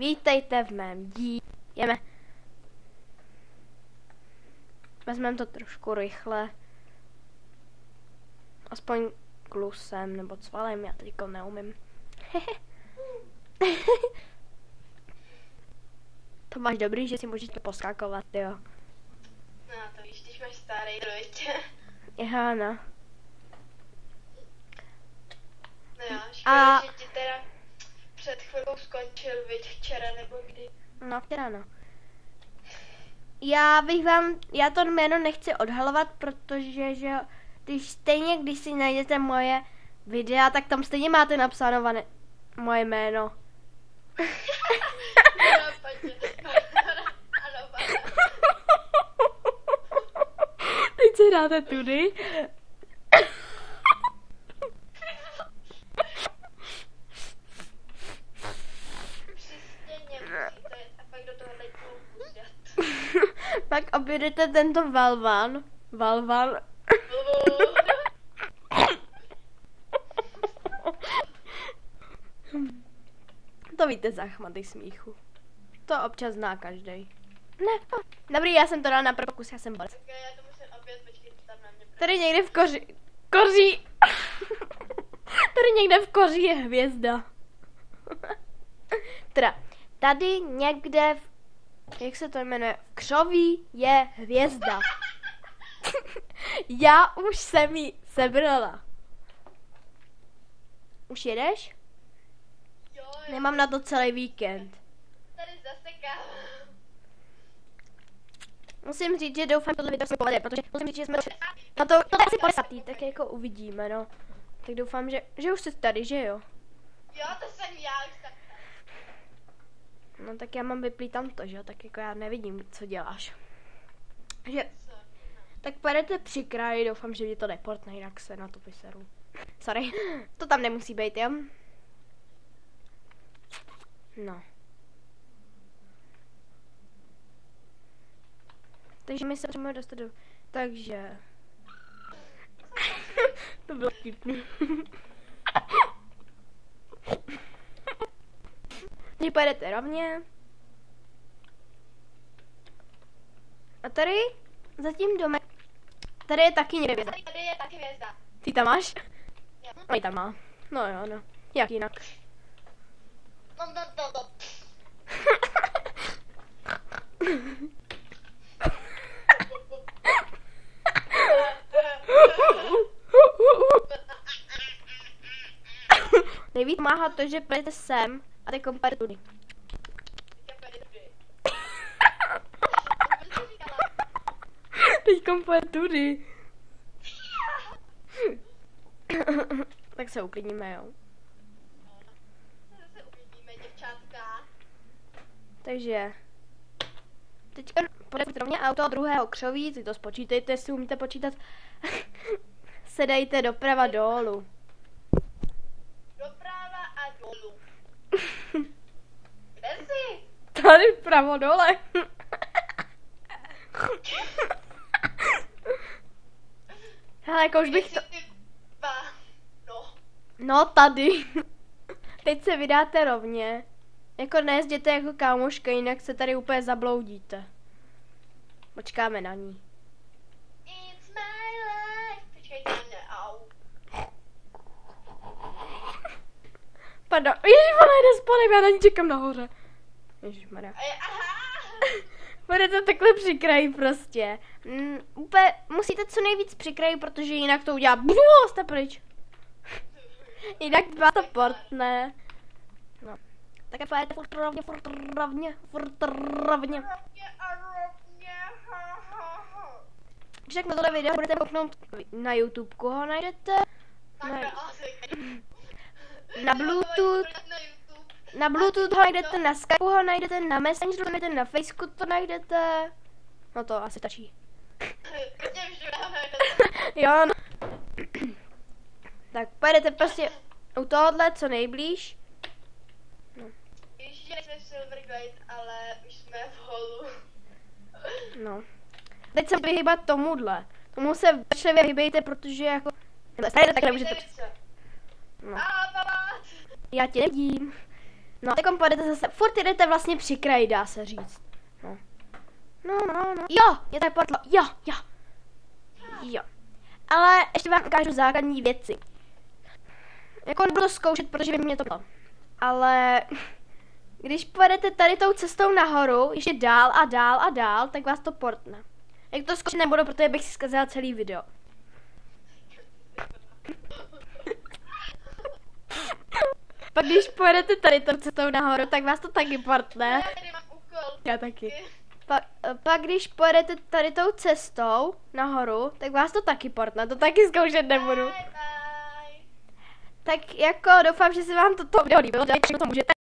Vítejte v mém díle. Vezmeme to trošku rychle. Aspoň klusem nebo cvalem, já teďko neumím. To máš dobrý, že si můžete poskákovat, jo. No to víš, když máš starý droid. Já no. No jo, škoda, že ti teda před chvilkou skončil, viď, včera nebo kdy. No včera no. Já to jméno nechci odhalovat, protože že když si najdete moje videa, tak tam stejně máte napsáno moje jméno. Ano, Teď se dáte tudy. Pak objedete tento Valvan. To víte za chmaty smíchu. To občas zná každej. Ne, dobrý, já jsem to dala na první pokus, já jsem borec. Okay, já to musím opět, počkejte tam na mě. Tady někde v koří. Tady někde v koří je hvězda. Teda, tady někde jak se to jmenuje? V křoví je hvězda. Já už jsem ji sebrala. Už jedeš? Jo. Nemám na to celý víkend. Tady zasekám. Musím říct, že doufám, že tohle video se povede, protože musím říct, že jsme no to je asi 50. Tak jako uvidíme, no. Tak doufám, že už jsi tady, že jo? Jo, to jsem já, už tak. No tak já mám vyplý tamto, že jo? Tak jako já nevidím, co děláš. Že tak pojedete při kraji, doufám, že mě to deportne, jinak se na to vyseru. Sorry, to tam nemusí být, jo? No. Takže my se můžeme dostat do... Takže... To bylo vtipný. Když pojedete rovně. A tady zatím domek. Tady je taky někde hvězda. Tady je taky hvězda. Ty tam máš? Jo. No i tam má. No jo, no. Jak jinak? No. Nejvíc máhá to, že půjdete sem a teď kompare tudy. Teď kompare tudy. Tak se uklidníme, jo. Zase uvidíme, děvčátka. Takže teďka půjdete rovně a u toho druhého křoví, si to spočítejte, jestli umíte počítat. Sedejte doprava dolů. Doprava a dolů. Kde jsi? Tady vpravo dole. Hele, jako už bych to... No tady. Teď se vydáte rovně. Jako nejezděte jako kámoška, jinak se tady úplně zabloudíte. Počkáme na ní. It's my life. Počkejte na mě, au. Pardon, ježiš, ona jde spodem, já na ní čekám nahoře. Ježišmarja. Aha. Budete takhle při kraji prostě. Úplně musíte co nejvíc při kraji, protože jinak to udělá. Jste pryč. Jinak vás to portne. No. Tak pojďte furt rovně. Rovně. Když tak na tohle video budete kouknout na YouTube, ho najdete. Na Bluetooth. Na Bluetooth ho najdete, na Skype ho najdete, na Messengeru ho najdete, na Facebooku to najdete. No to asi stačí. Jo, no. Tak pojedete prostě u tohohle co nejblíž. No. Ještě jsme v Silverglade, ale už jsme v holu. No. Teď se vyhýbat tomuhle. Tomu se pečlivě hýbejte, protože jako... Tady takhle můžete... No. Já tě nevidím. No, teď pojedete zase, furt jdete vlastně při kraji, dá se říct. No. Jo, je to portlo, jo. Ale ještě vám ukážu základní věci. Jako nebudu to zkoušet, protože by mě to bylo. Ale když pojedete tady tou cestou nahoru, ještě dál a dál, tak vás to portne. Jak to zkoušet nebudu, protože bych si zkazila celý video. Pak když pojedete tady tou cestou nahoru, tak vás to taky portne. Já taky. Pak když pojedete tady tou cestou nahoru, tak vás to taky portne. To taky zkoušet nebudu. Tak jako doufám, že se vám toto video líbilo, tak to můžete